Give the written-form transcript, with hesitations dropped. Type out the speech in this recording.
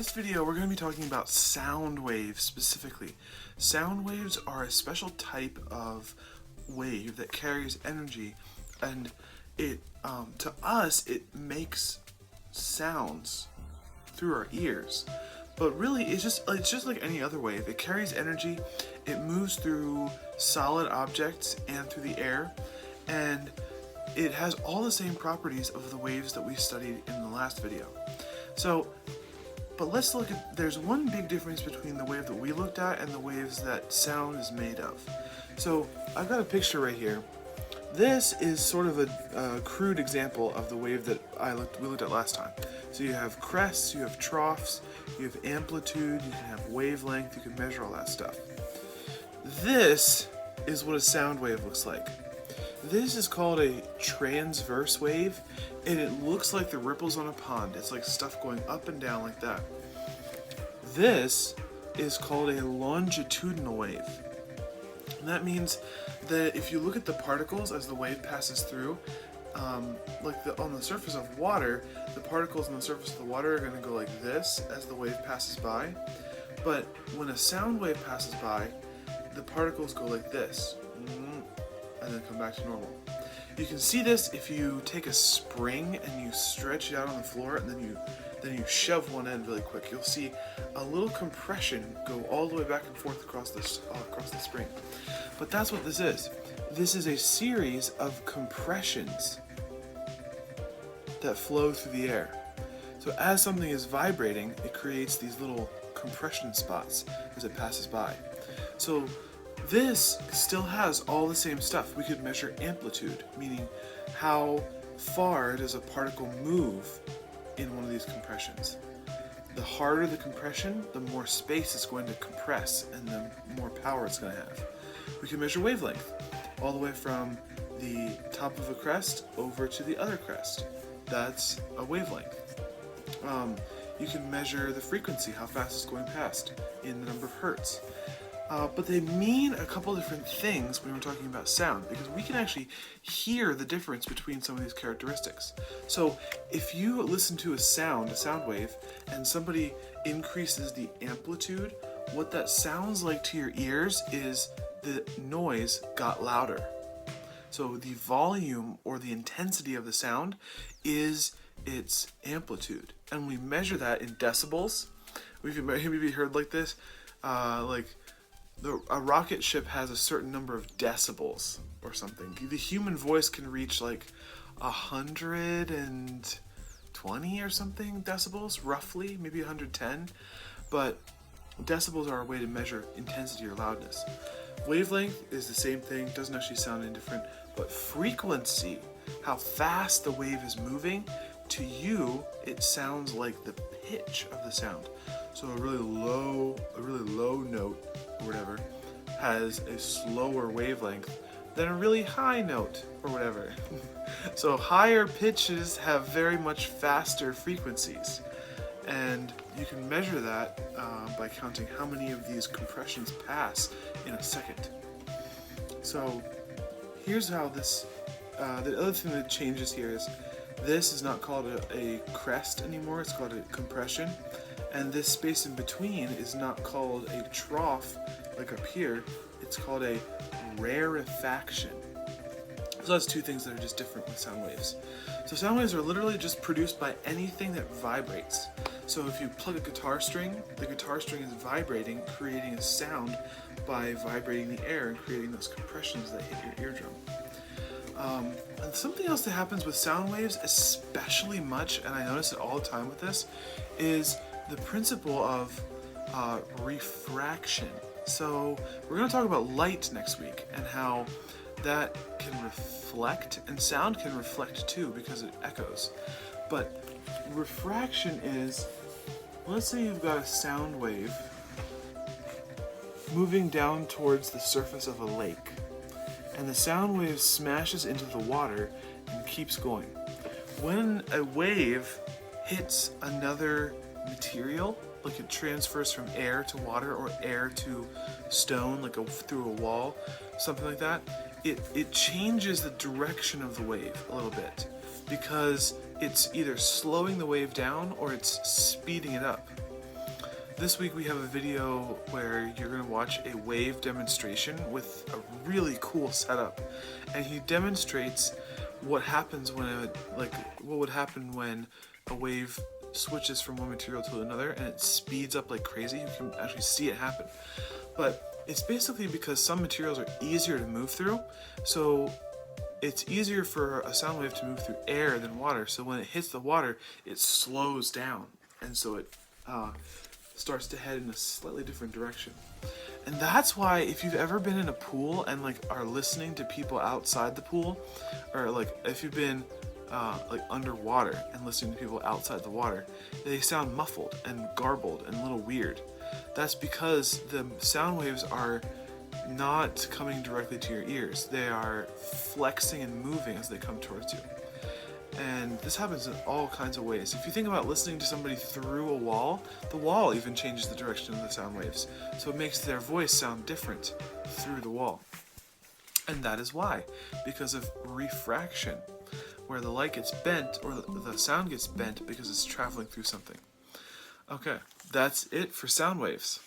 this video, we're going to be talking about sound waves specifically. Sound waves are a special type of wave that carries energy, and it, to us, it makes sounds through our ears. But really, it's just like any other wave. It carries energy, it moves through solid objects and through the air, and it has all the same properties of the waves that we studied in the last video. But let's look at, there's one big difference between the wave that we looked at and the waves that sound is made of. So I've got a picture right here. This is sort of a crude example of the wave that we looked at last time. So you have crests, you have troughs, you have amplitude, you can have wavelength, you can measure all that stuff. This is what a sound wave looks like. This is called a transverse wave, and it looks like the ripples on a pond. It's like stuff going up and down like that. This is called a longitudinal wave. And that means that if you look at the particles as the wave passes through, on the surface of water, the particles on the surface of the water are going to go like this as the wave passes by. But when a sound wave passes by, the particles go like this, and then come back to normal. You can see this if you take a spring and you stretch it out on the floor, and then you shove one end really quick. You'll see a little compression go all the way back and forth across the spring. But that's what this is. This is a series of compressions that flow through the air. So as something is vibrating, it creates these little compression spots as it passes by. So this still has all the same stuff. We could measure amplitude, meaning how far does a particle move in one of these compressions. The harder the compression, the more space it's going to compress and the more power it's going to have. We can measure wavelength, all the way from the top of a crest over to the other crest. That's a wavelength. You can measure the frequency, how fast it's going past, in the number of hertz. But they mean a couple different things when we're talking about sound, because we can actually hear the difference between some of these characteristics. So if you listen to a sound wave, and somebody increases the amplitude, what that sounds like to your ears is the noise got louder. So the volume or the intensity of the sound is its amplitude, and we measure that in decibels. We've maybe heard like this, a rocket ship has a certain number of decibels or something. The human voice can reach like 120 or something decibels, roughly, maybe 110. But decibels are a way to measure intensity or loudness. Wavelength is the same thing, doesn't actually sound any different. But frequency, how fast the wave is moving, to you, it sounds like the pitch of the sound. So a really low note, or whatever, has a slower wavelength than a really high note, or whatever. So higher pitches have very much faster frequencies, and you can measure that by counting how many of these compressions pass in a second. So here's how this, the other thing that changes here is this is not called a crest anymore, it's called a compression. And this space in between is not called a trough like up here, it's called a rarefaction. So that's two things that are just different with sound waves. So sound waves are literally just produced by anything that vibrates. So if you plug a guitar string, the guitar string is vibrating, creating a sound by vibrating the air and creating those compressions that hit your eardrum. And something else that happens with sound waves, especially much, and I notice it all the time with this, is the principle of refraction. So we're going to talk about light next week and how that can reflect, and sound can reflect too because it echoes. But refraction is, let's say you've got a sound wave moving down towards the surface of a lake, and the sound wave smashes into the water and keeps going. When a wave hits another material, like it transfers from air to water or air to stone, like through a wall, something like that, it changes the direction of the wave a little bit, because it's either slowing the wave down or it's speeding it up. This week we have a video where you're going to watch a wave demonstration with a really cool setup, and he demonstrates what happens when what would happen when a wave switches from one material to another and it speeds up like crazy. You can actually see it happen. But it's basically because some materials are easier to move through, so it's easier for a sound wave to move through air than water. So when it hits the water, it slows down, and so it starts to head in a slightly different direction. And that's why if you've ever been in a pool and like are listening to people outside the pool, or like if you've been like underwater and listening to people outside the water, they sound muffled and garbled and a little weird. That's because the sound waves are not coming directly to your ears. They are flexing and moving as they come towards you. And this happens in all kinds of ways. If you think about listening to somebody through a wall, the wall even changes the direction of the sound waves. So it makes their voice sound different through the wall. And that is why, because of refraction, where the light gets bent or the sound gets bent because it's traveling through something. Okay, that's it for sound waves.